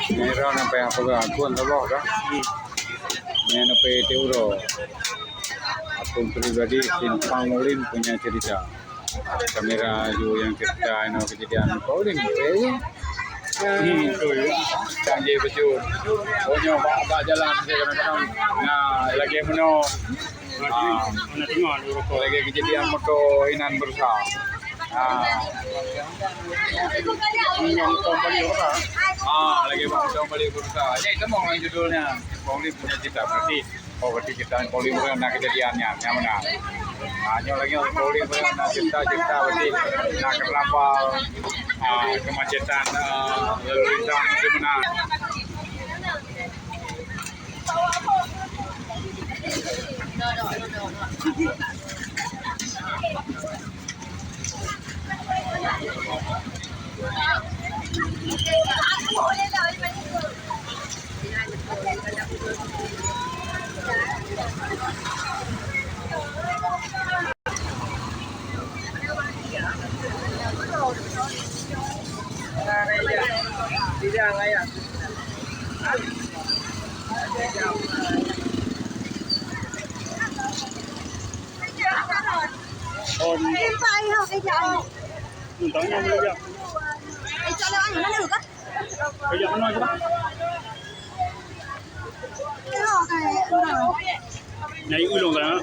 Meron sampai apa akuan tolong dah. Ini sampai teuro. Akun pribadi Simpang Ulin punya cerita. Kamera juga yang cerita ini kejadian Ulin. Canggih betul. Pokoknya bak jalan kadang-kadang. Nah, lagi meno. Mana tengok lagi kejadian motor inan berusaha. Lagi motor balik berusaha. Ya itu mau judulnya. Poli punya cerita berarti kita poli pernah kejadiannya yang mana? Hanya lagi poli pernah cerita berarti nak kenapa kemacetan lalu lintas di mana? Tidak layak. Phải không cái chợ? Tao nhau bây giờ. Cái chợ đâu ăn nó được á? Bây giờ nó nói cho bác. Cái hồ này rồi. Này ui lồng rồi hả?